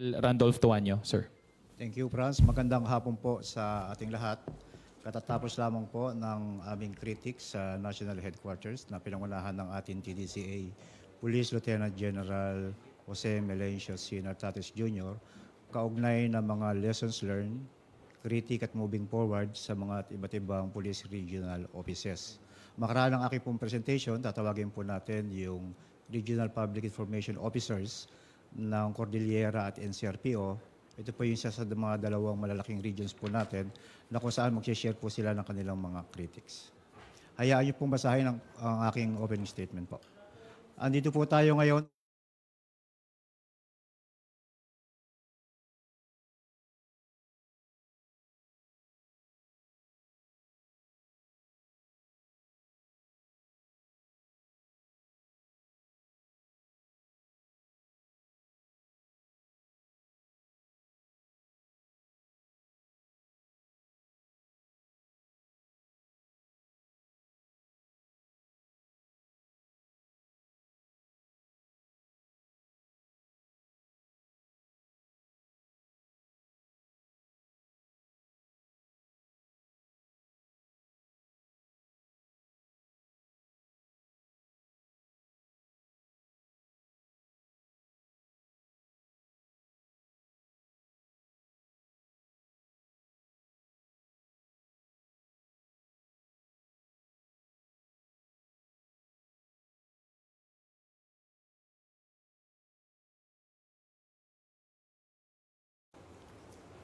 Randolph Tuanyo, sir. Thank you, Franz. Magandang hapon po sa ating lahat. Katatapos lamang po ng aming critics sa National Headquarters na pinangunahan ng ating TDCA Police Lieutenant General Jose Melencio C. Nartates Jr. kaugnay ng mga lessons learned, critic at moving forward sa mga iba't ibang police regional offices. Makaraan ng aking pong presentation, tatawagin po natin yung Regional Public Information Officers ng Cordillera at NCRPO. Ito po yung isa sa mga dalawang malalaking regions po natin na kung saan mag-share po sila ng kanilang mga critics. Hayaan niyo pong basahin ang aking opening statement po. Andito po tayo ngayon.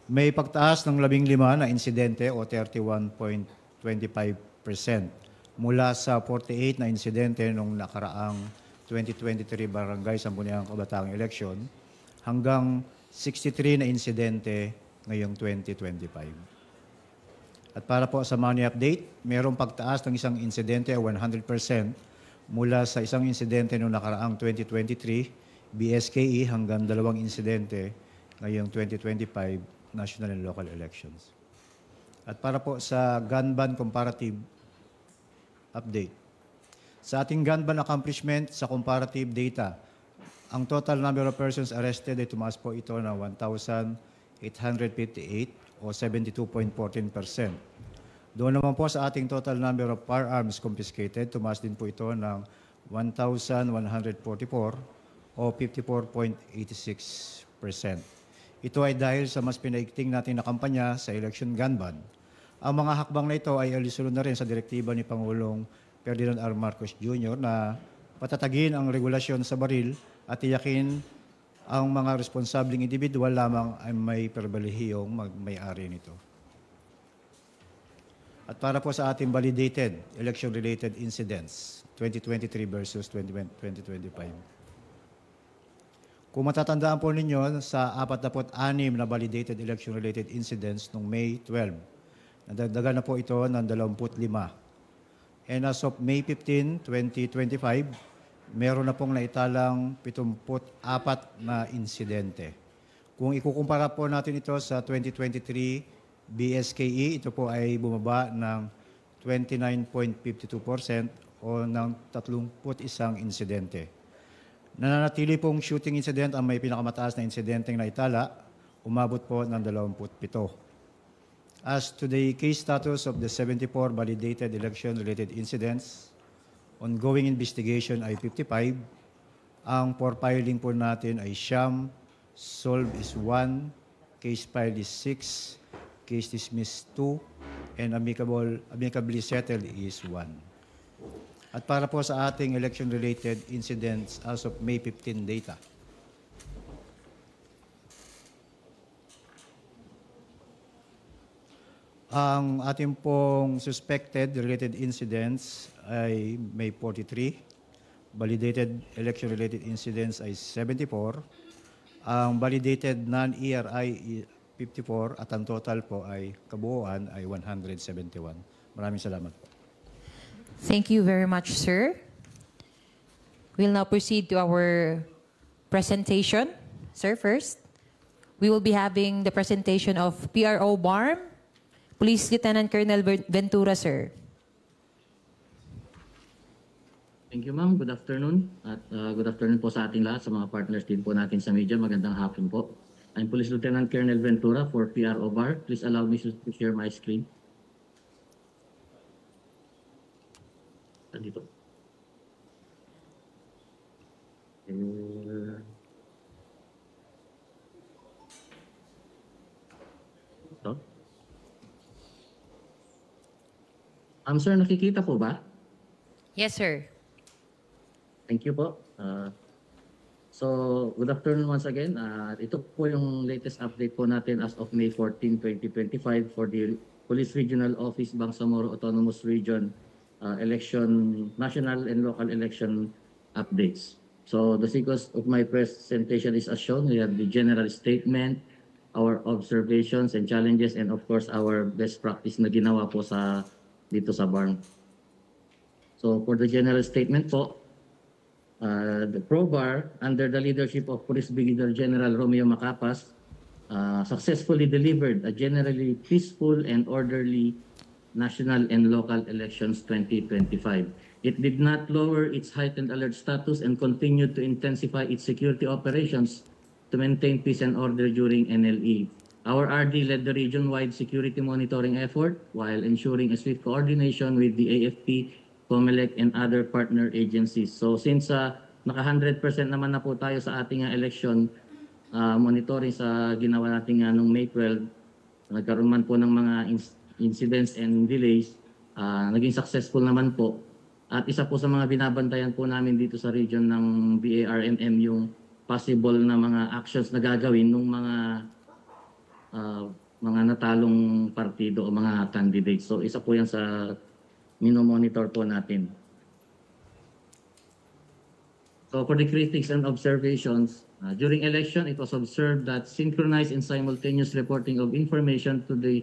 May pagtaas ng 15 na insidente o 31.25% mula sa 48 na insidente nung nakaraang 2023 Barangay Sangguniang Kabataang Election hanggang 63 na insidente ngayong 2025. At para po sa money update, mayroong pagtaas ng isang insidente o 100% mula sa isang insidente nung nakaraang 2023 BSKE hanggang 2 insidente ngayong 2025 national and local elections. At para po sa gun ban comparative update. Sa ating gun ban accomplishment sa comparative data, ang total number of persons arrested ay tumaas po ito na 1,858 o 72.14%. Doon naman po sa ating total number of firearms confiscated, tumaas din po ito ng 1,144 o 54.86%. Ito ay dahil sa mas pinaigting natin na kampanya sa election gun ban. Ang mga hakbang na ito ay alisunod na rin sa direktiba ni Pangulong Ferdinand R. Marcos Jr. na patatagin ang regulasyon sa baril at tiyakin ang mga responsabling individual lamang ay may perbalihiyong may-ari nito. At para po sa ating validated election-related incidents, 2023 versus 2025. Kung matatandaan po ninyo, sa 46 na validated election-related incidents noong May 12, nadagdagan na po ito ng 25. And as of May 15, 2025, meron na pong naitalang 74 na insidente. Kung ikukumpara po natin ito sa 2023 BSKE, ito po ay bumaba ng 29.52% o ng 31 insidente. Nananatili pong shooting incident ang may pinakamataas na insidenteng naitala, umabot po ng 27. As to the case status of the 74 validated election-related incidents, ongoing investigation ay 55, ang for filing po natin ay siyam, solved is 1, case filed is 6, case dismissed 2, and amicably settled is 1. At para po sa ating election-related incidents as of May 15 data. Ang ating pong suspected related incidents ay may 43. Validated election-related incidents ay 74. Ang validated non-ERI 54 at ang total po ay kabuuan ay 171. Maraming salamat po. Thank you very much, sir. We'll now proceed to our presentation. Sir, first, we will be having the presentation of PRO BARM, Police Lieutenant Colonel Ventura, sir. Thank you, ma'am. Good afternoon. At good afternoon po sa ating lahat, sa mga partners din po natin sa media. Magandang hapon po. I'm Police Lieutenant Colonel Ventura for PRO Bar. Please allow me to share my screen. Dito. Ito. Sir, nakikita po ba? Yes, sir. Thank you po. So, good afternoon once again. Ito po yung latest update po natin as of May 14, 2025 for the Police Regional Office Bangsamoro Autonomous Region national and local election updates. So, the sequence of my presentation is as shown. We have the general statement, our observations and challenges, and of course, our best practice na ginawa po dito sa BARM. So, for the general statement po, the PROBAR, under the leadership of Police Brigadier General Romeo Macapas, successfully delivered a generally peaceful and orderly national and local elections 2025. It did not lower its heightened alert status and continued to intensify its security operations to maintain peace and order during NLE. Our RD led the region-wide security monitoring effort while ensuring a swift coordination with the AFP, COMELEC, and other partner agencies. So since naka 100% naman na po tayo sa ating election monitoring sa ginawa natin noong May 12, nagkaroon man po ng mga incidents and delays, naging successful naman po. At isa po sa mga binabantayan po namin dito sa region ng BARMM yung possible na mga actions na gagawin ng mga natalong partido o mga candidates. So isa po yan sa minomonitor po natin. So for the critics and observations, during election, it was observed that synchronized and simultaneous reporting of information to the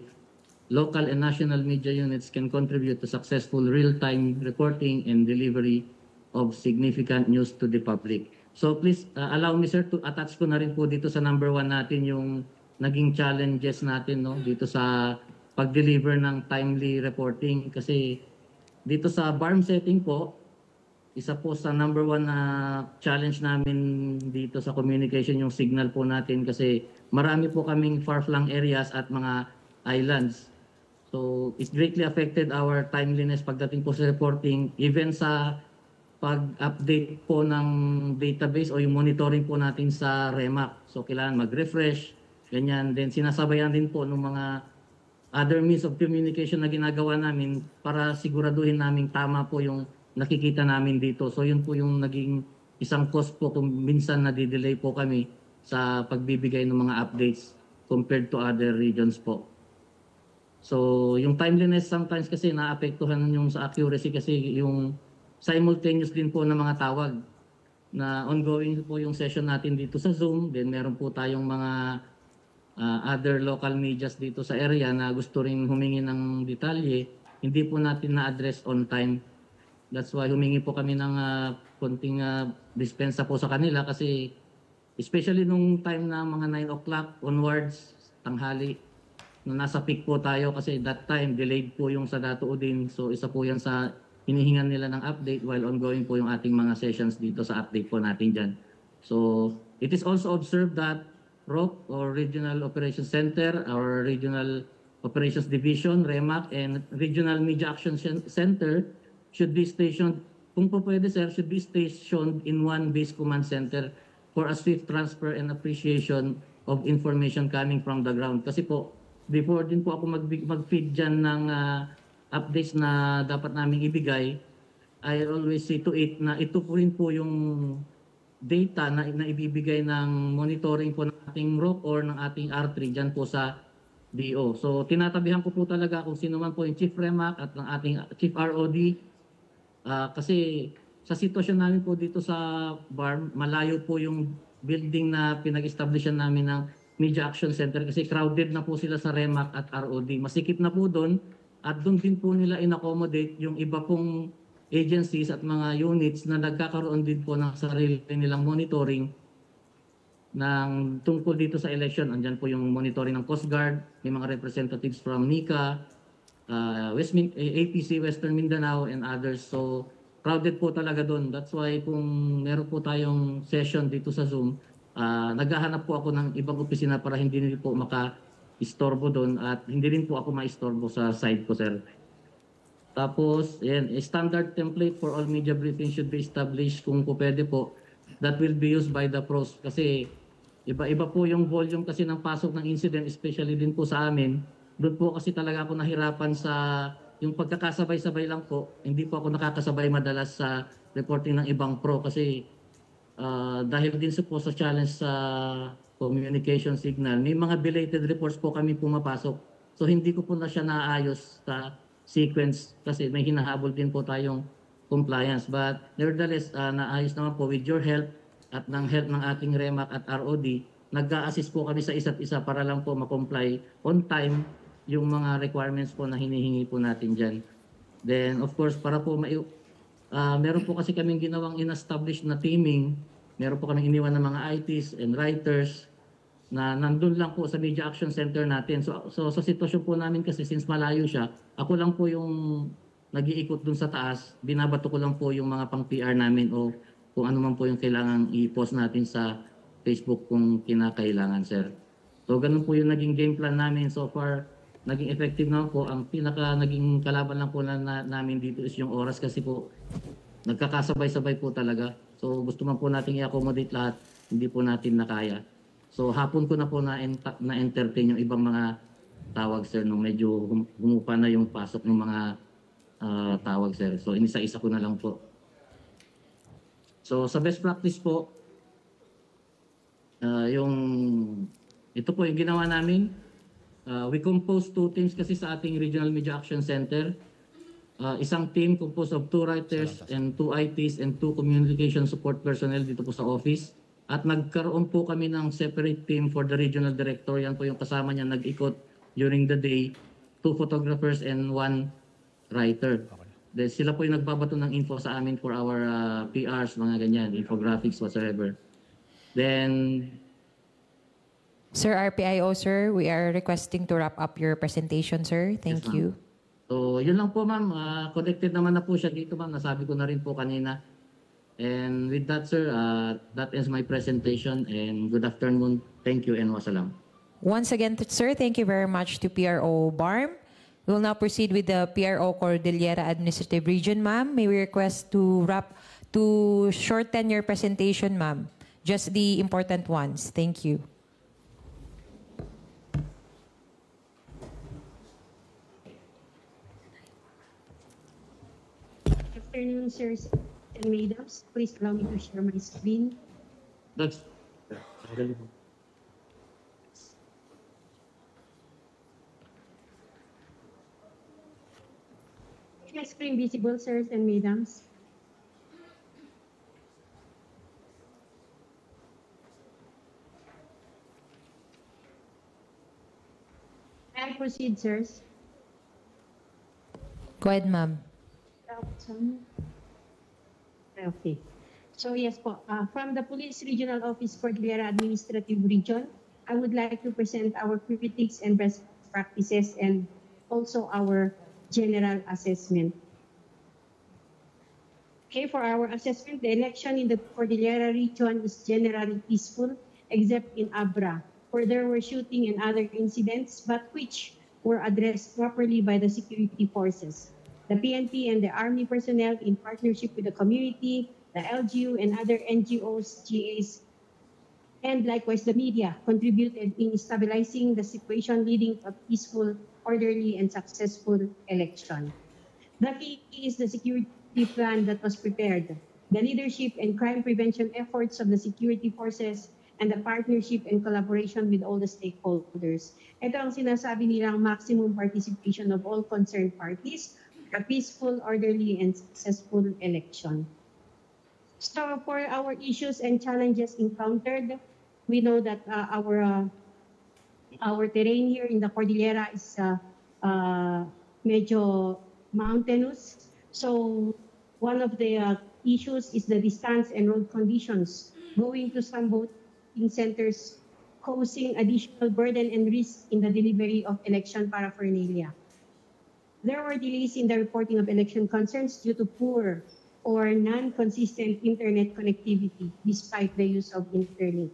local and national media units can contribute to successful real-time reporting and delivery of significant news to the public. So please allow me, sir, to attach ko na rin po dito sa number 1 natin yung naging challenges natin dito sa pag-deliver ng timely reporting. Kasi dito sa BARM setting po, isa po sa number 1 na challenge namin dito sa communication yung signal po natin kasi marami po kaming far-flung areas at mga islands. So it greatly affected our timeliness pagdating po sa reporting, even sa pag-update po ng database o yung monitoring po natin sa REMAC. So kailangan mag-refresh, ganyan. Then sinasabayan din po ng mga other means of communication na ginagawa namin para siguraduhin namin tama po yung nakikita namin dito. So yun po yung naging isang cost po kung minsan nadidelay po kami sa pagbibigay ng mga updates compared to other regions po. So yung timeliness sometimes kasi naapektuhan yung sa accuracy kasi yung simultaneous din po ng mga tawag na ongoing po yung session natin dito sa Zoom. Then meron po tayong mga other local medias dito sa area na gusto rin humingi ng detalye. Hindi po natin na-address on time. That's why humingi po kami ng konting dispensa po sa kanila kasi especially nung time na mga 9 o'clock onwards, tanghali, na nasa peak po tayo kasi that time delayed po yung sa Dato Udin. So isa po yan sa hinihingan nila ng update while ongoing po yung ating mga sessions dito sa update po natin dyan. So it is also observed that ROC or Regional Operations Center, our Regional Operations Division, REMAC, and Regional Media Action Center should be stationed, kung po pwede sir, should be stationed in one base command center for a swift transfer and appreciation of information coming from the ground. Kasi po, before din po ako mag-feed dyan ng updates na dapat namin ibigay, I always say to it na ito po rin po yung data na ibibigay ng monitoring po ng ating ROC or ng ating R3 dyan po sa DO. So tinatabihan ko po talaga kung sino man po yung Chief REMAC at ng ating Chief ROD kasi sa sitwasyon namin po dito sa BARM, malayo po yung building na pinag-establishan namin ng Media Action Center kasi crowded na po sila sa REMAC at ROD. Masikip na po doon at doon din po nila in-accommodate yung iba pong agencies at mga units na nagkakaroon din po ng sarili nilang monitoring ng tungkol dito sa election. Andyan po yung monitoring ng Coast Guard, may mga representatives from NICA, APC Western Mindanao and others. So crowded po talaga doon. That's why kung meron po tayong session dito sa Zoom, naghahanap po ako ng ibang opisina para hindi rin po maka-istorbo doon at hindi rin po ako ma-istorbo sa side ko, sir. Tapos, yan, a standard template for all media briefings should be established kung po pwede po. That will be used by the pros kasi iba-iba po yung volume kasi ng pasok ng incident, especially din po sa amin. Doon po kasi talaga ako nahirapan sa yung pagkakasabay-sabay lang po. Hindi po ako nakakasabay madalas sa reporting ng ibang pro kasi dahil din po sa challenge sa communication signal, may mga belated reports po kami pumapasok. So hindi ko po na siya naayos sa sequence kasi may hinahabol din po tayong compliance. But nevertheless, naayos naman po with your help at ng help ng ating REMAC at ROD, nag-a-assist po kami sa isa't isa para lang po ma-comply on time yung mga requirements po na hinihingi po natin dyan. Then, of course, para po meron po kasi kaming ginawang in-establish na teaming, meron po kaming iniwan ng mga ITs and writers na nandun lang po sa Media Action Center natin. So sa sitwasyon po namin kasi since malayo siya, ako lang po yung nag-iikot dun sa taas, binabato ko lang po yung mga pang-PR namin o kung ano man po yung kailangan i-post natin sa Facebook kung kinakailangan, sir. So ganun po yung naging game plan namin so far. Naging effective naman po. Ang pinaka naging kalaban lang po namin dito is yung oras kasi po nagkakasabay-sabay po talaga. So gusto man po natin i-accommodate lahat, hindi po natin nakaya. So hapon ko na po na-entertain yung ibang mga tawag, sir, nung medyo humupa na yung pasok ng mga tawag, sir. So inisa-isa ko na lang po. So sa best practice po, ito po yung ginawa namin. We composed 2 teams kasi sa ating Regional Media Action Center. Isang team composed of 2 writers and 2 ITs and 2 communication support personnel dito po sa office. At nagkaroon po kami ng separate team for the regional director. Yan po yung kasama niya nag-ikot during the day. 2 photographers and 1 writer. Then sila po yung nagbabato ng info sa amin for our PRs, mga ganyan, infographics, whatsoever. Then, Sir RPIO, sir, we are requesting to wrap up your presentation, sir. Thank Yes, you. so yun lang po, ma'am. Connected naman na po siya dito, ma'am. Nasabi ko na rin po kanina. And with that, sir, that ends my presentation. And good afternoon. Thank you and wassalam. Once again, sir, thank you very much to PRO BARM. We will now proceed with the PRO Cordillera Administrative Region, ma'am. May we request to shorten your presentation, ma'am. Just the important ones. Thank you. Good afternoon, sirs and madams. Please allow me to share my screen. That's Is my screen visible, sirs and madams? I'll proceed, sirs. Go ahead, ma'am. Okay. So yes po, from the Police Regional Office Cordillera Administrative Region, I would like to present our critiques and best practices and also our general assessment. Okay, for our assessment, the election in the Cordillera region is generally peaceful, except in Abra, where there were shooting and other incidents, but which were addressed properly by the security forces. The PNP and the Army personnel, in partnership with the community, the LGU and other NGOs, GAs, and likewise the media, contributed in stabilizing the situation, leading to a peaceful, orderly, and successful election. The key is the security plan that was prepared, the leadership and crime prevention efforts of the security forces, and the partnership and collaboration with all the stakeholders. Ito ang sinasabi nilang maximum participation of all concerned parties, a peaceful, orderly, and successful election. So for our issues and challenges encountered, we know that our terrain here in the Cordillera is medyo mountainous. So one of the issues is the distance and road conditions. Going to some voting centers causing additional burden and risk in the delivery of election paraphernalia. There were delays in the reporting of election concerns due to poor or non-consistent internet connectivity despite the use of Interlink.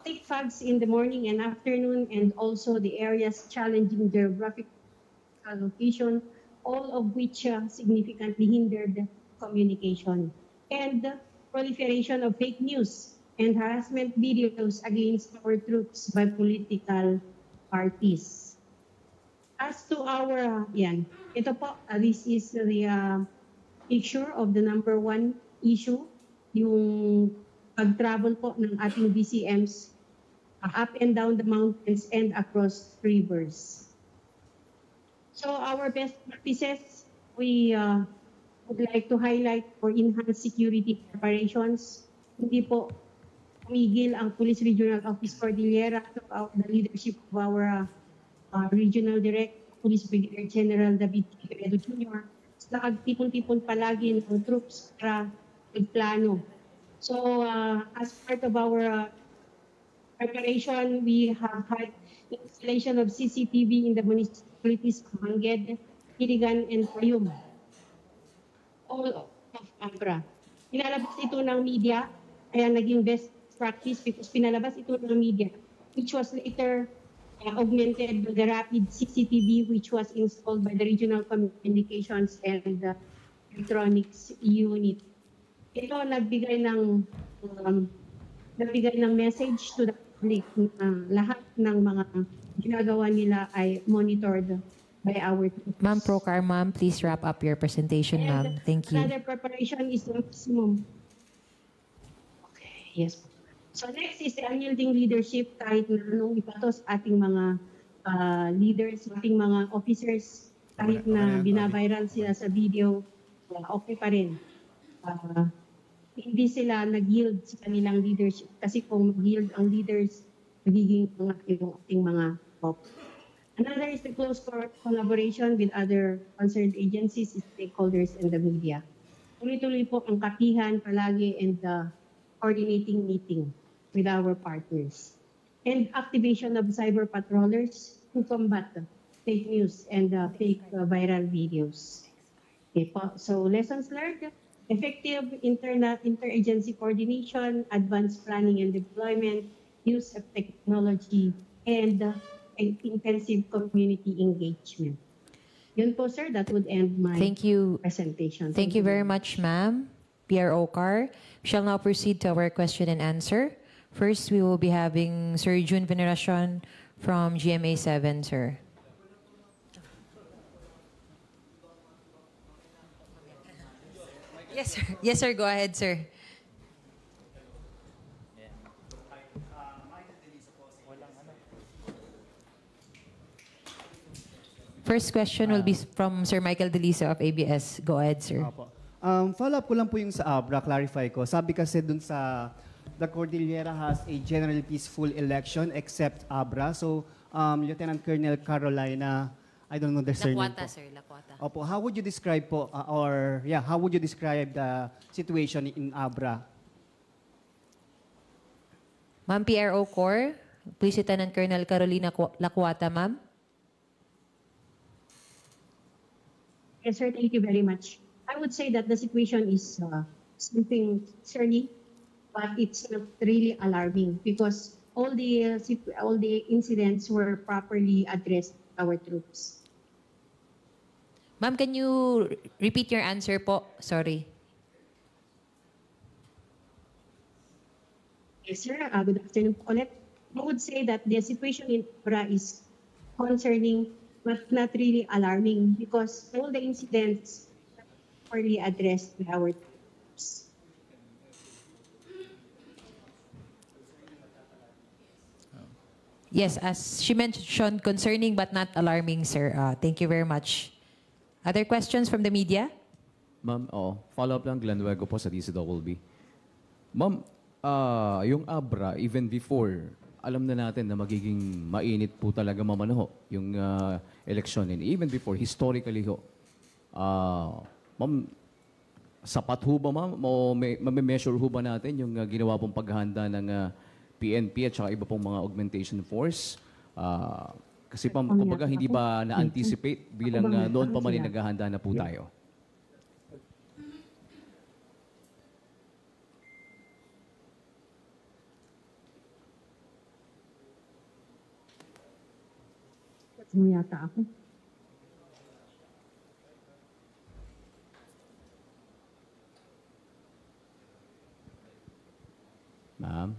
thick fogs in the morning and afternoon, and also the areas challenging geographic location, all of which significantly hindered communication. And the proliferation of fake news and harassment videos against our troops by political parties. As to our, ito po, this is the picture of the number one issue, yung pag-travel po ng ating DCMs up and down the mountains and across rivers. So our best practices, we would like to highlight for enhanced security preparations. Hindi po tumigil ang Police Regional Office Cordillera throughout the leadership of our Regional Director, Police Brigadier General David Quevedo Jr. Nakagtipon-tipon palagi ng troops para magplano. So as part of our preparation, we have had installation of CCTV in the municipalities of Manged, Iligan, and Payum, all of Abra. Pinalabas ito ng media, kaya naging best practice because pinalabas ito ng media, which was later augmented by the rapid CCTV which was installed by the Regional Communications and Electronics Unit. Ito nagbigay ng message to the public na lahat ng mga ginagawa nila ay monitored by our troops. Ma'am Procar, ma'am, please wrap up your presentation, ma'am. Thank you. Another preparation is the maximum. Okay, yes. So next is the unyielding leadership kahit na anong ipatos ating mga leaders, ating mga officers, kahit na binaviral sila sa video, okay pa rin. Hindi sila nag-yield sa kanilang leadership kasi kung mag-yield ang leaders, magiging yung ating mga top. Another is the close collaboration with other concerned agencies, stakeholders, and the media. Tuloy-tuloy po ang kapihan palagi and the coordinating meeting with our partners. And activation of cyber patrollers to combat fake news and fake viral videos. Okay po. So lessons learned, effective interagency coordination, advanced planning and deployment, use of technology, and intensive community engagement. Yun po, sir, that would end my presentation. Thank you very much, ma'am. PRO Car. We shall now proceed to our question and answer. First, we will be having Sir June Veneracion from GMA 7, sir. Yes, sir. Yes, sir. Go ahead, sir. First question will be from Sir Michael Deliso of ABS. Go ahead, sir. Follow-up ko lang po yung sa Abra, clarify ko. Sabi kasi dun sa the Cordillera has a generally peaceful election except Abra. So, Lieutenant Colonel Carolina, I don't know the surname Lakwata, po. sir. Lakwata. Opo, how would you describe po, how would you describe the situation in Abra? Ma'am PRO Corps, please Lieutenant Colonel Carolina Lakwata, ma'am. Yes, sir. Thank you very much. I would say that the situation is something concerning, but it's not really alarming because all the incidents were properly addressed by our troops. Ma'am, can you repeat your answer po? Sorry. Yes, sir. Good afternoon po ulit. I would say that the situation in Abra is concerning but not really alarming because all the incidents are properly addressed by our troops. Yes, as she mentioned, concerning but not alarming, sir. Thank you very much. Other questions from the media? Ma'am, follow-up lang, Glenn Luego po sa DCWB. Ma'am, yung Abra, even before, alam na natin na magiging mainit po talaga mamanaho yung eleksyon. And even before, historically ho, ma'am, sapat ho ba ma'am? O may-measure ho ba natin yung ginawa pong paghahanda ng PNP at saka iba pong mga augmentation force? Kasi kumbaga hindi ba na-anticipate bilang noon pa man naghahanda na po tayo? Ano yata ako? Ma'am?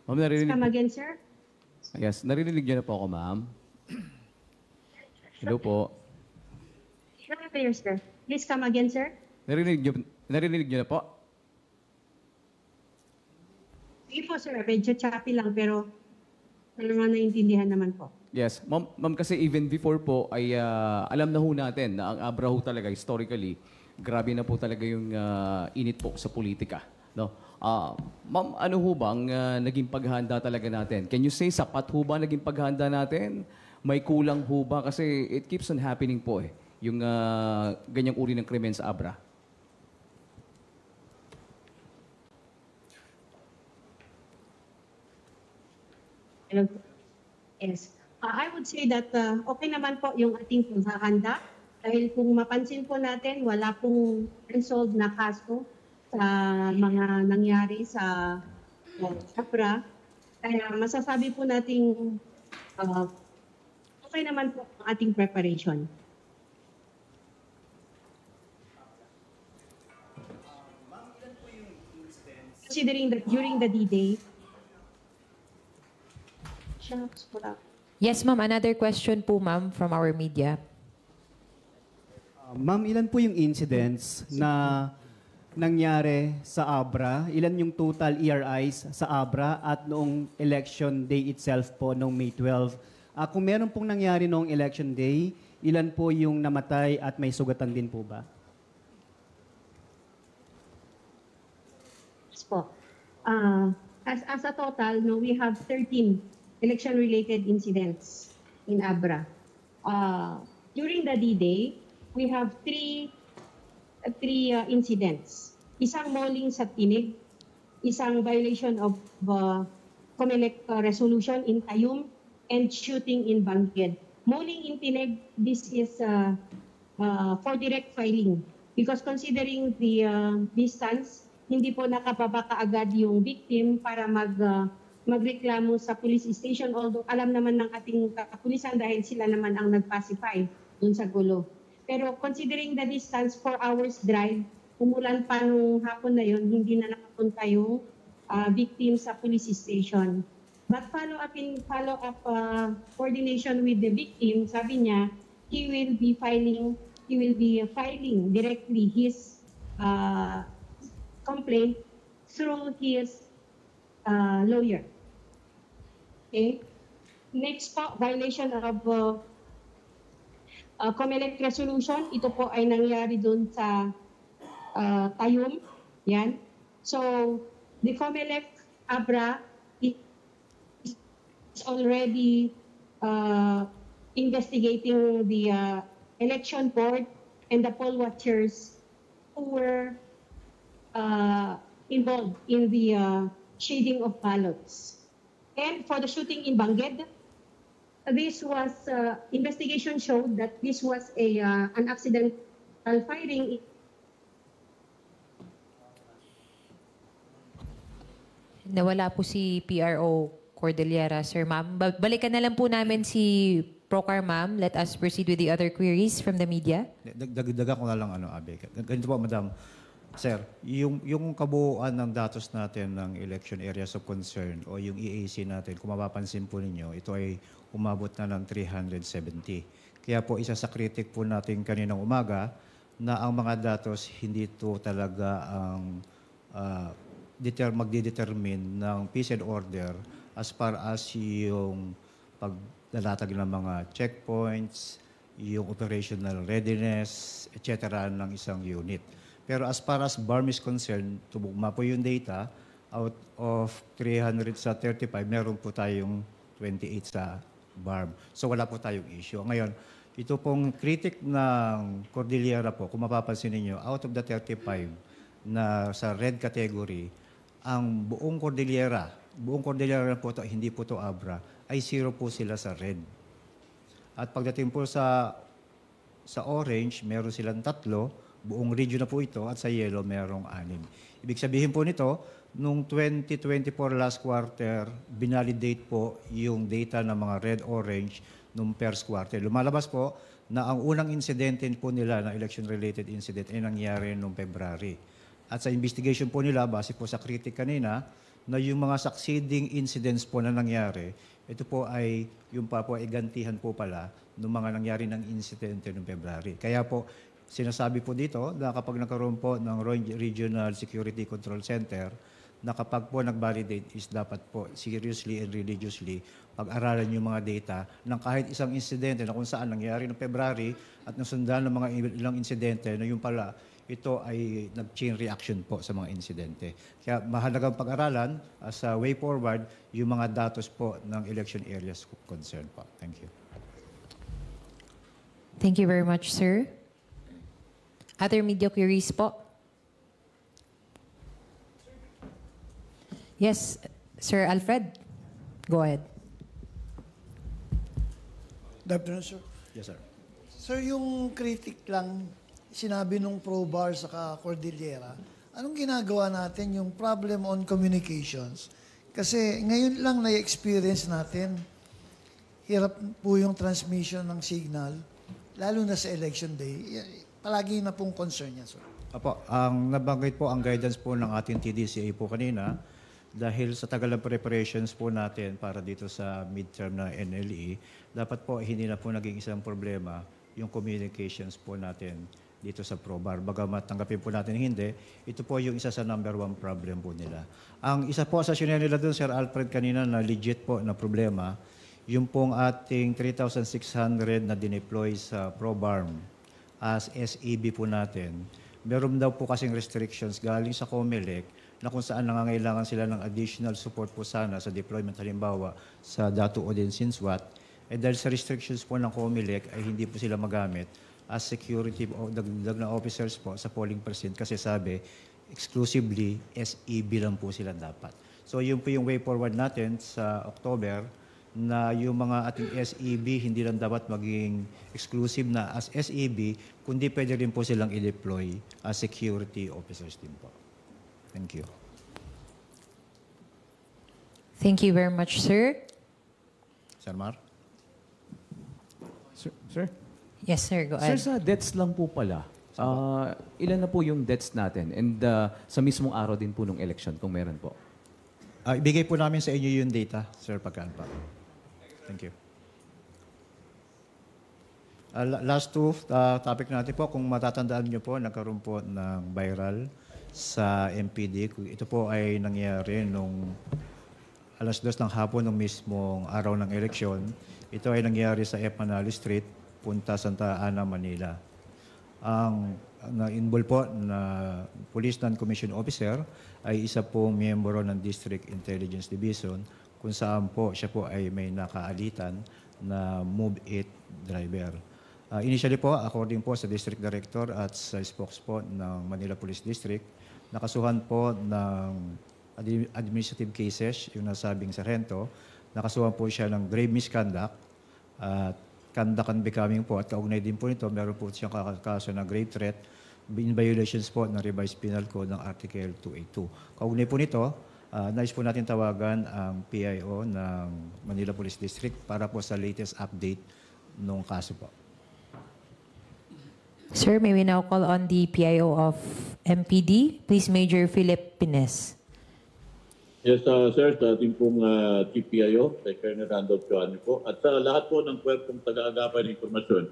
Ma'am, narinig Come again, sir? Yes, narinig niyo na po ako, ma'am. Hello po. Very clear, sir. Please come again, sir. Narinig niyo na po? Sige po, sir. Medyo choppy lang, pero naman naintindihan naman po. Yes. Ma'am, kasi even before po ay alam na ho natin na ang Abra ho talaga historically, grabe na po talaga yung init po sa politika. No? Ma'am, ano ho ba ang naging paghahanda talaga natin? Can you say sapat ho ba naging paghahanda natin? May kulang ho ba? Kasi it keeps on happening po eh. Yung ganyang uri ng krimen sa Abra. Hello. Yes. I would say that okay naman po yung ating paghahanda dahil kung mapansin po natin, wala pong unsolved na kaso sa mga nangyari sa Abra. Kaya masasabi po nating okay naman po ang ating preparation. Considering that during the D-Day, Yes, ma'am. Another question po, ma'am, from our media. Ma'am, ilan po yung incidents na nangyari sa Abra? Ilan yung total ERIs sa Abra at noong election day itself po noong May 12? Kung meron pong nangyari noong election day, ilan po yung namatay at may sugatan din po ba? Yes po. As a total, no, we have 13 election-related incidents in Abra. During the D-Day, we have three incidents. Isang mauling sa Tinig, isang violation of COMELEC resolution in Tayum, and shooting in Bangged. Mauling in Tinig, this is for direct filing because considering the distance, hindi po nakababa kaagad yung victim para magreklamo sa police station, although alam naman ng ating kapulisan dahil sila naman ang nag-pacify dun sa gulo. Pero considering the distance, 4 hours drive, umulan pa nung hapon na yun, hindi na nakapunta yung victim sa police station. But follow-up coordination with the victim, sabi niya, he will be filing directly his complaint through his lawyer. Okay. Next po, violation of COMELEC resolution. Ito po ay nangyari doon sa Tayum. Yan. So, the COMELEC Abra is already investigating the election board and the poll watchers who were involved in the shading of ballots. And for the shooting in Bangged, this was, investigation showed that this was an accidental firing. Nawala po si PRO Cordillera, sir, ma'am. Balikan na lang po namin si Procar, ma'am. Let us proceed with the other queries from the media. Dagdagan ko na lang, Abe. Ganito po, Madam. Sir, yung kabuuan ng datos natin ng election areas of concern o yung EAC natin, kung mapapansin po ninyo, ito ay umabot na ng 370. Kaya po isa sa critic po natin kaninang umaga na ang mga datos hindi ito talaga ang magdidetermine ng peace and order as far as yung paglalatag ng mga checkpoints, yung operational readiness, etc. ng isang unit. Pero as far as BARM is concerned, tubugma po yung data, out of 300 sa 35, meron po tayong 28 sa BARM. So wala po tayong issue. Ngayon, ito pong critic ng Cordillera po, kung mapapansin ninyo, out of the 35 na sa red category, ang buong Cordillera po to, hindi po to Abra, ay 0 po sila sa red. At pagdating po sa orange, meron silang 3, Buong region na po ito at sa yellow merong 6. Ibig sabihin po nito, nung 2024 last quarter, binalidate po yung data ng mga red-orange nung first quarter. Lumalabas po na ang unang insidente po nila na election-related incident ay nangyari noong February. At sa investigation po nila, base po sa critic kanina, na yung mga succeeding incidents po na nangyari, ito po ay yung pa po ay gantihan po pala ng mga nangyari ng insidente noong February. Kaya po, sinasabi po dito na kapag nagkaroon po ng Regional Security Control Center, na kapag po nag-validate is dapat po seriously and religiously pag-aralan yung mga data ng kahit isang insidente na kung saan nangyari noong February at nasundan ng mga ilang insidente na yung pala ito ay nag-chain reaction po sa mga insidente. Kaya mahalagang pag-aralan as a way forward yung mga datos po ng election areas concern po. Thank you. Thank you very much, sir. Other media queries po? Yes, Sir Alfred, go ahead. Good afternoon, sir. Yes, sir. Sir, yung critic lang, sinabi nung Probar sa Cordillera, anong ginagawa natin yung problem on communications? Kasi ngayon lang na-experience natin, hirap po yung transmission ng signal, lalo na sa election day. Palagi na pong concern yan, sir. Apo, ang nabanggit po ang guidance po ng ating TDCA po kanina, dahil sa tagal ng preparations po natin para dito sa midterm na NLE, dapat po hindi na po naging isang problema yung communications po natin dito sa Probar. Bagamat tanggapin po natin hindi, ito po yung isa sa number 1 problem po nila. Ang isa po sa sinaya nila doon, Sir Alfred, kanina na legit po na problema, yung pong ating 3,600 na dineploy sa Probarm as SEB po natin, meron daw po kasing restrictions galing sa COMELEC na kung saan nangangailangan sila ng additional support po sana sa deployment, halimbawa sa Datu Odin Sinswat, dahil sa restrictions po ng COMELEC ay hindi po sila magamit as security o dagdag na officers po sa polling precinct kasi sabi, exclusively SEB lang po sila dapat. So yun po yung way forward natin sa October na yung mga ating SEB hindi lang dapat maging exclusive na as SEB, kundi pwede rin po silang i-deploy as security officers din po. Thank you. Thank you very much, sir. Sir Mar? Sir? Yes, sir, go Sir, ahead. sa deaths lang po pala, ilan na po yung deaths natin? And sa mismong araw din po ng election, kung meron po? Ibigay po namin sa inyo yung data, Sir, pagkaan pa. Thank you. Last two topic natin po, kung matatandaan nyo po, nagkaroon po ng viral sa MPD. Ito po ay nangyari nung 2:00 ng hapon ng mismong araw ng eleksyon. Ito ay nangyari sa F. Manalo Street, Punta Santa Ana, Manila. Ang na-involve po na Police Non-Commissioned Officer ay isa pong miyembro ng District Intelligence Division kung saan po siya po ay may nakaalitan na Move It driver. Initially po, according po sa District Director at sa spokespo ng Manila Police District, nakasuhan po ng administrative cases, yung nasabing sarhento, nakasuhan po siya ng grave misconduct at conduct unbecoming po at kaugnay din po nito, meron po siyang kaso ng grave threat in violations po ng revised penal code ng Article 282. Kaugnay po nito, nais po natin tawagan ang PIO ng Manila Police District para po sa latest update ng kaso po. Sir, may we now call on the PIO of MPD. Please, Major Philip Pines. Yes, sir, sa ating pong TPIO, kay Colonel Randolph Joanne po. At sa lahat po ng pwedeng taga-agapan ng informasyon,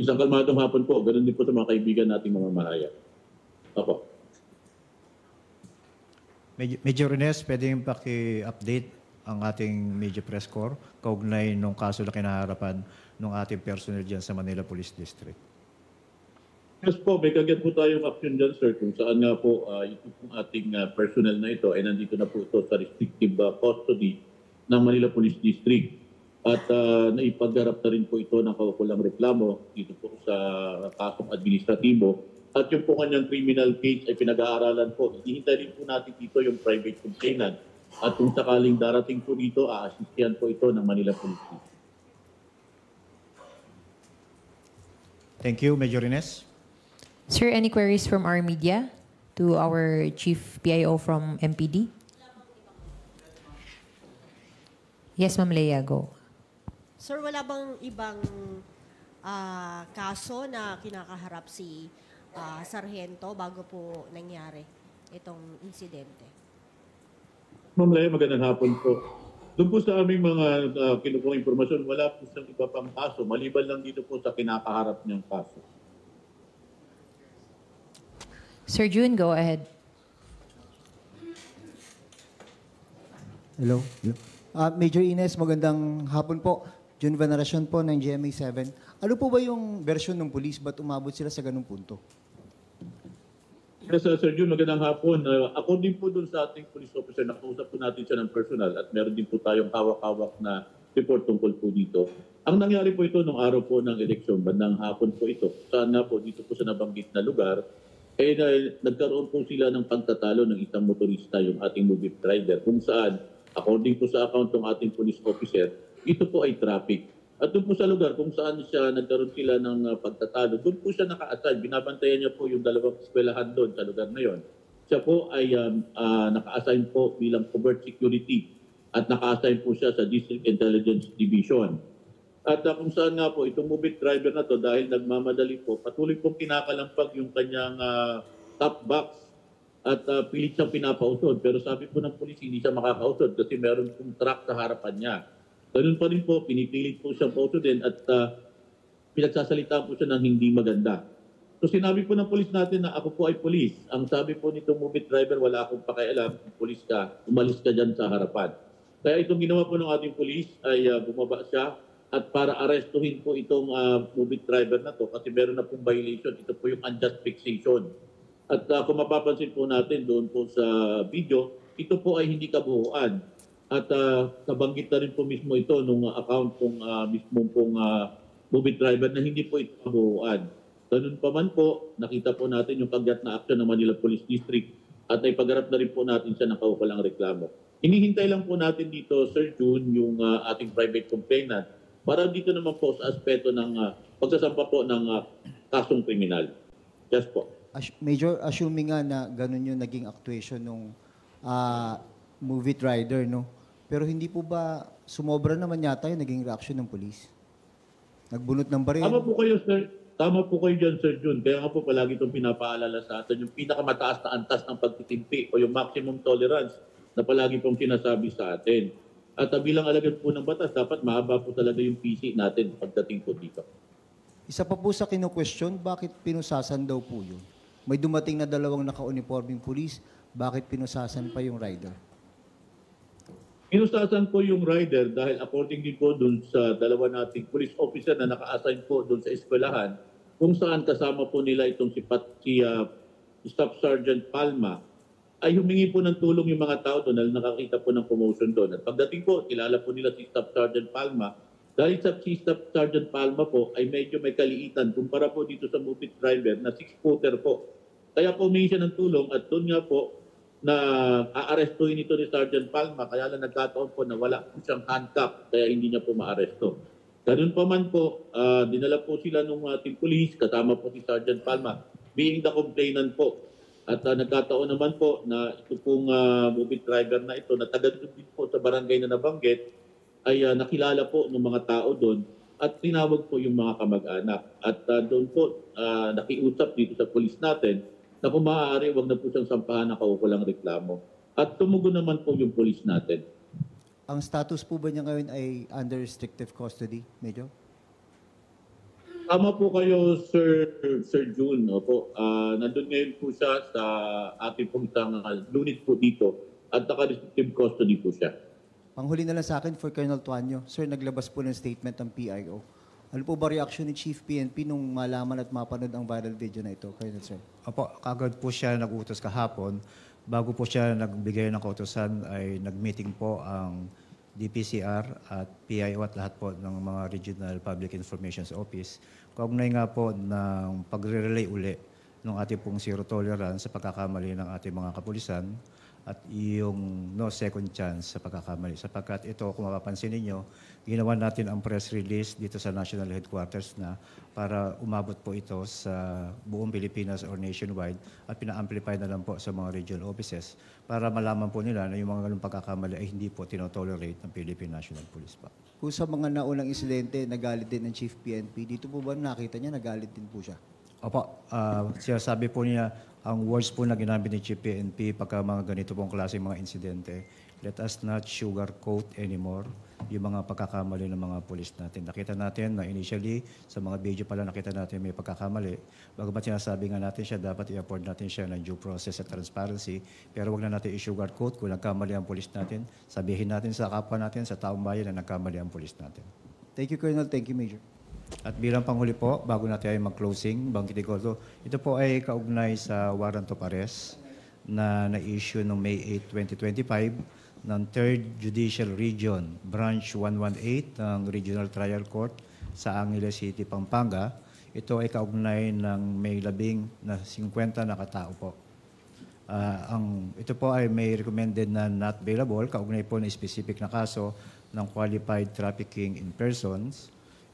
isang kalmadong hapon po, ganun din po sa mga kaibigan nating mga mahaya. Apo. Major Ines, pwede yung paki-update ang ating media press corps kaugnay nung kaso na kinaharapan ng ating personnel dyan sa Manila Police District. Yes po, may kagad po tayong action dyan, sir, kung saan nga po ito pong ating personnel na ito ay nandito na po ito sa restrictive custody ng Manila Police District. At naipagharap na rin po ito ng kaukulang reklamo dito po sa kasong administratibo. At yung po kanyang criminal case ay pinag-aaralan po. Ihintay rin po natin dito yung private complainant. At kung sakaling darating po dito, aasistihan po ito ng Manila Police District. Thank you, Major Ines. Sir, any queries from our media to our Chief PIO from MPD? Yes, Ma'am Leia, go. Sir, wala bang ibang kaso na kinakaharap si Sargento bago po nangyari itong insidente? Ma'am Leia, magandang hapon po. Doon po sa aming mga kinukuha impormasyon, wala po siyang iba pang kaso, maliban lang dito po sa kinakaharap niyang kaso. Sir June, go ahead. Hello. Major Ines, magandang hapon po. June Veneracion po ng GMA7. Ano po ba yung version ng police? Ba't umabot sila sa ganung punto? Yes, Sir Jun, magandang hapon. Ako din po doon sa ating police officer, nakausap po natin siya ng personal at meron din po tayong hawak-hawak na report tungkol po dito. Ang nangyari po ito nung araw po ng eleksyon, bandang hapon po ito. Saan nga po dito po sa nabanggit na lugar, nagkaroon po sila ng pagtatalo ng isang motorista, yung ating movie rider, kung saan, according po sa account ng ating police officer, ito po ay traffic. At doon po sa lugar kung saan siya nagkaroon sila ng pagtatalo, doon po siya naka-assign. Binabantayan niya po yung dalawang eskwelahan doon sa lugar na yon. Siya po ay naka-assign po bilang covert security at naka-assign po siya sa District Intelligence Division. At kung saan nga po itong movie driver na to dahil nagmamadali po, patuloy pong kinakalampag yung kanyang top box at pilit siyang pinapausod. Pero sabi po ng pulis, hindi siya makakausod kasi meron pong truck sa harapan niya. Ganun pa rin po, pinipilit po siyang pausodin at pinagsasalita po siya ng hindi maganda. So sinabi po ng pulis natin na ako po ay pulis. Ang sabi po nitong movie driver, wala akong pakialam, kung pulis ka, umalis ka dyan sa harapan. Kaya itong ginawa po ng ating pulis ay bumaba siya at para arestuhin po itong movie driver na to kasi meron na pong violation. Ito po yung unjust fixation. At kung mapapansin po natin doon po sa video, ito po ay hindi kabuuan. At nabanggit na rin po mismo ito nung account pong mismo pong movie driver na hindi po ito kabuuan. Ganun pa man po, nakita po natin yung kagyat na action ng Manila Police District at ay pagharap na rin po natin siya ng kaukulang reklamo. Hinihintay lang po natin dito, Sir June, yung ating private complainant para dito naman po sa aspeto ng pagsasampa po ng kasong kriminal. Yes po. Major, assuming nga na ganun yung naging actuation ng movie rider, no? Pero hindi po ba sumobra naman yata yung naging reaction ng police? Nagbunot ng baril? Tama po kayo, sir. Tama po kayo dyan, Sir June. Kaya nga po palagi itong pinapaalala sa atin, yung pinakamataas na antas ng pagtitimpi o yung maximum tolerance na palagi pong sinasabi sa atin. At bilang alagad po ng batas, dapat mahaba po talaga yung PC natin pagdating po dito. Isa pa po sa kino-question, bakit pinusasan daw po yun? May dumating na dalawang naka-uniforming police, bakit pinusasan pa yung rider? Pinusasan po yung rider dahil according din po dun sa dalawa nating police officer na naka-assign po dun sa eskwelahan, kung saan kasama po nila itong si Staff Sergeant Palma, ay humingi po ng tulong yung mga tao doon dahil nakakita po ng commotion doon. At pagdating po, kilala po nila si Staff Sergeant Palma. Dahil sa si Staff Sergeant Palma po ay medyo may kaliitan kumpara po dito sa movie driver na 6-footer po. Kaya po humingi siya ng tulong at doon nga po na aarestuhin ito ni Sergeant Palma, kaya lang nagkataon po na wala po siyang handcuff, kaya hindi niya po maaresto. Ganun pa man po, dinala po sila ng ating police, kasama po si Sergeant Palma, being the complainant po. At nagkataon naman po na ito pong movie driver na ito, na taga-dubit po sa barangay na nabanggit, ay nakilala po ng mga tao doon at tinawag po yung mga kamag-anak. At doon po nakiusap dito sa police natin na kung maaari, wag na po siyang sampahan ng kaukulang reklamo. At tumugon naman po yung police natin. Ang status po ba niya ngayon ay under restrictive custody, Major? Tama po kayo, Sir June. Opo. Nandun ngayon po siya sa ating pong isang unit po dito at naka-restrictive custody po siya. Panghuli na lang sa akin for Colonel Tuanyo. Sir, naglabas po ng statement ng PIO. Ano po ba reaction ni Chief PNP nung malaman at mapanood ang viral video na ito, Colonel Sir? Opo, kagad po siya nag-utos kahapon. Bago po siya nagbigay ng kautosan ay nag-meeting po ang DPCR at PIO at lahat po ng mga Regional Public Information Office. Kaugnay nga po ng pagre-relay uli ng ating pong zero tolerance sa pagkakamali ng ating mga kapulisan at yung no second chance sa pagkakamali. Sapagkat ito, kung mapapansin ninyo, ginawa natin ang press release dito sa national headquarters na para umabot po ito sa buong Pilipinas or nationwide at pina-amplify na lang po sa mga regional offices para malaman po nila na yung mga ganung pagkakamali ay hindi po tinotolerate ng Philippine National Police pa. Kung sa mga naunang insidente, nagalit din ng Chief PNP, dito po ba nakita niya, nagalit din po siya? Opo, sinasabi po niya, ang words po na ginamit ni Chief PNP pagka mga ganito pong klase mga insidente, let us not sugarcoat anymore yung mga pagkakamali ng mga pulis natin. Nakita natin na initially, sa mga video pala nakita natin may pagkakamali. Bagamat sinasabi nga natin siya, dapat i-afford natin siya ng due process at transparency. Pero wag na natin i-sugarcoat kung nagkamali ang pulis natin. Sabihin natin sa kapwa natin, sa taong bayan na nagkamali ang pulis natin. Thank you, Colonel. Thank you, Major. At bilang panghuli po, bago natin ay mag-closing, banggitin ko ito po ay kaugnay sa warrant of arrest na na-issue noong May 8, 2025 ng 3rd Judicial Region, Branch 118 ng Regional Trial Court sa Angeles City, Pampanga. Ito ay kaugnay ng may 50 na katao po. Ito po ay may recommended na not bailable, kaugnay po na specific na kaso ng qualified trafficking in persons.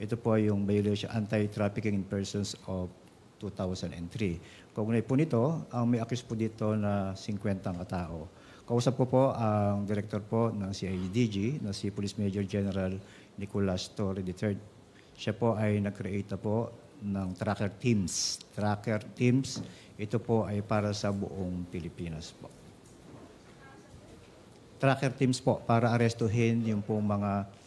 Ito po ay yung violation anti-trafficking in persons of 2003. Kaugnay po nito, ang may accused po dito na 50 katao. Kausap ko po ang director po ng CIDG na si Police Major General Nicolas Torre III. Siya po ay nag-create na po ng tracker teams. Tracker teams, ito po ay para sa buong Pilipinas po. Tracker teams po para arestuhin yung pong mga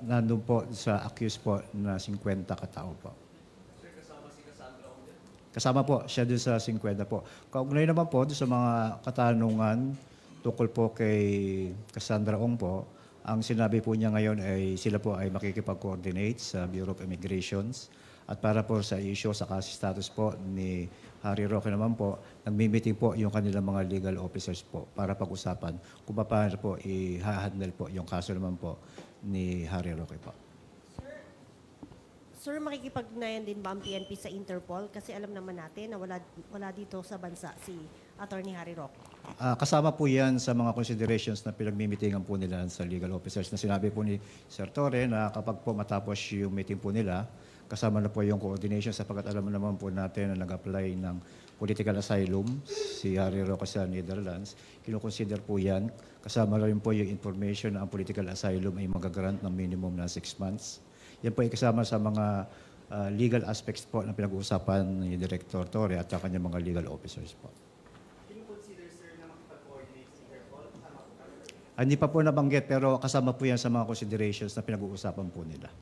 nandun po sa accused po na 50 katao po. Sir, kasama si Cassandra Ong din? Kasama po, siya doon sa 50 po. Kaugnay naman po doon sa mga katanungan tukol po kay Cassandra Ong po, ang sinabi po niya ngayon ay sila po ay makikipag-coordinate sa Bureau of Immigrations at para po sa issue sa case status po ni Harry Roque naman po, nagmi-meeting po yung kanilang mga legal officers po para pag-usapan kung paano po i-handle po yung kaso naman po ni Harry Roque po. Sir, makikipagnayan din ba ang PNP sa Interpol? Kasi alam naman natin na wala dito sa bansa si Attorney Harry Roque. Kasama po yan sa mga considerations na pinagmimitingan po nila sa legal officers na sinabi po ni Sir Torre na kapag po matapos yung meeting po nila, kasama na po yung coordination sapagkat alam naman po natin na nag-apply ng political asylum si Harry Roque sa Netherlands. Kinukonsider po yan. Kasama rin po yung information na ang political asylum ay magagrant ng minimum na 6 months. Yan po ay kasama sa mga legal aspects po na pinag-uusapan ni Director Torre at sa kanyang mga legal officers po. Kinukonsider, sir, na makipag-coordinate sa Interpol? Hindi pa po nabanggit pero kasama po yan sa mga considerations na pinag-uusapan po nila.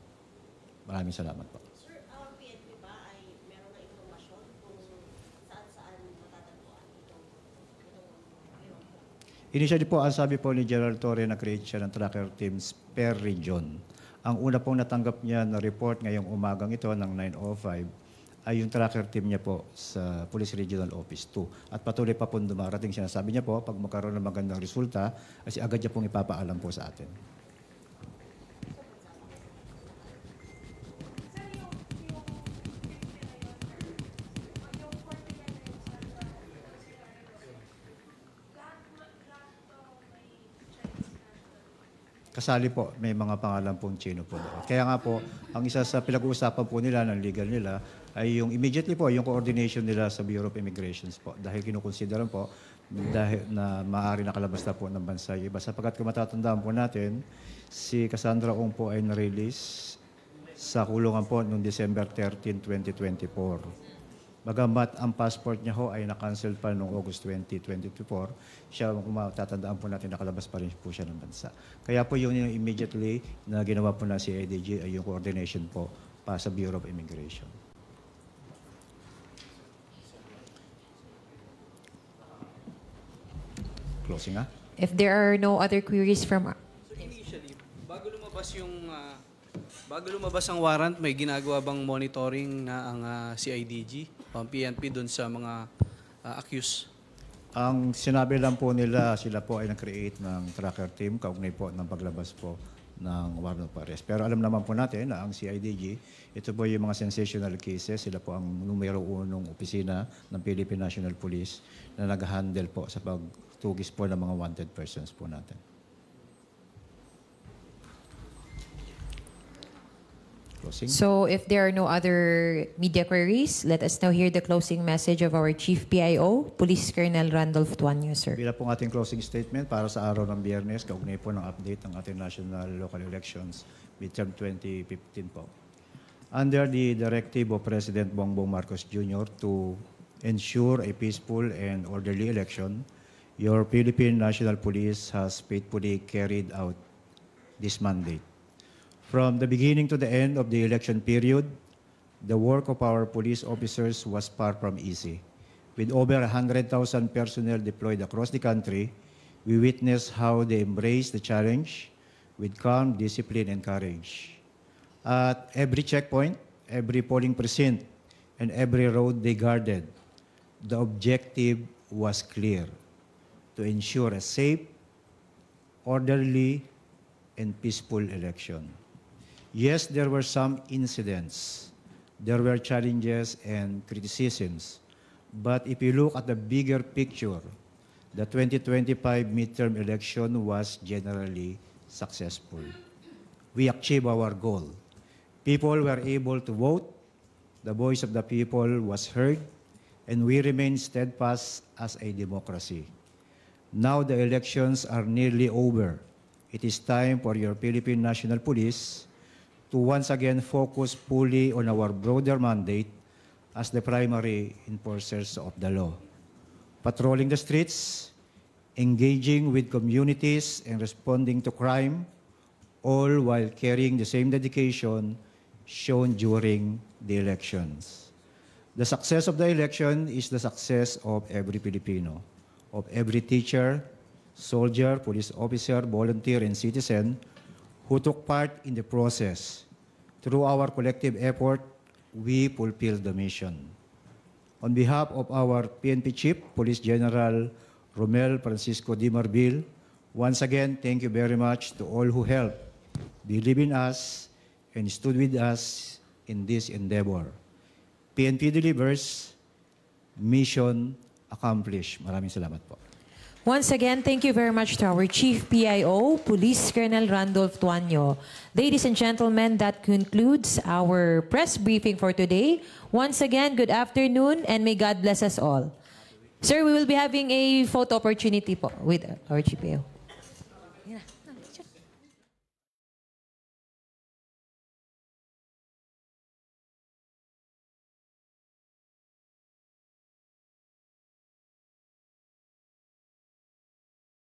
Maraming salamat po. Sir, ang PNP ba ay meron na informasyon kung saan matatagpuan itong Initially po, ang sabi po ni General Torre na create siya ng tracker teams per region. Ang una pong natanggap niya na report ngayong umagang ito ng 9:05 ay yung tracker team niya po sa Police Regional Office 2. At patuloy pa po dumarating siya. Sabi niya po, pag magkaroon ng magandang resulta, kasi agad niya pong ipapaalam po sa atin. Kasali po, may mga pangalan pong Chino po. Kaya nga po, ang isa sa pinag-uusapan po nila ng legal nila ay yung immediately po, yung coordination nila sa Bureau of Immigrations po. Dahil kinukonsideran po, dahil na maaari nakalabas na po ng bansa yung iba. Sapagkat kung matatandaan po natin, si Cassandra Ong po ay na-release sa kulungan po noong December 13, 2024. Bagamat ang passport niya ho ay na-cancel pa noong August 2024, siya, kung matatandaan po natin, nakalabas pa rin po siya ng bansa. Kaya po yung immediately na ginawa po na si IDG ay yung coordination po pa sa Bureau of Immigration. Closing ha? If there are no other queries from... So initially, bago lumabas ang warrant, may ginagawa bang monitoring na ang CIDG o ang PNP doon sa mga accused? Ang sinabi lang po nila, sila po ay nag-create ng tracker team kaugnay po ng paglabas po ng warrant of arrest. Pero alam naman po natin na ang CIDG, ito po yung mga sensational cases, sila po ang numero 1 opisina ng Philippine National Police na nag-handle po sa pagtugis po ng mga wanted persons po natin. Closing. So if there are no other media queries, let us now hear the closing message of our Chief PIO, Police Colonel Randolph Tuanyo, sir. Bilang pong ating closing statement para sa araw ng Biyernes, kaugnay po ng update ng ating national local elections midterm 2015 po. Under the directive of President Bongbong Marcos Jr. to ensure a peaceful and orderly election, your Philippine National Police has faithfully carried out this mandate. From the beginning to the end of the election period, the work of our police officers was far from easy. With over 100,000 personnel deployed across the country, we witnessed how they embraced the challenge with calm, discipline, and courage. At every checkpoint, every polling precinct, and every road they guarded, the objective was clear: to ensure a safe, orderly, and peaceful election. Yes, there were some incidents. There were challenges and criticisms. But if you look at the bigger picture, the 2025 midterm election was generally successful. We achieved our goal. People were able to vote, the voice of the people was heard, and we remain steadfast as a democracy. Now the elections are nearly over. It is time for your Philippine National Police to once again focus fully on our broader mandate as the primary enforcers of the law. Patrolling the streets, engaging with communities, and responding to crime, all while carrying the same dedication shown during the elections. The success of the election is the success of every Filipino, of every teacher, soldier, police officer, volunteer, and citizen who took part in the process. Through our collective effort, we fulfilled the mission. On behalf of our PNP Chief, Police General Romel Francisco D. Marbil, once again, thank you very much to all who helped, believe in us, and stood with us in this endeavor. PNP delivers, mission accomplished. Maraming salamat po. Once again, thank you very much to our Chief PIO, Police Colonel Randolph Tuanyo. Ladies and gentlemen, that concludes our press briefing for today. Once again, good afternoon and may God bless us all. Sir, we will be having a photo opportunity po with our Chief PIO.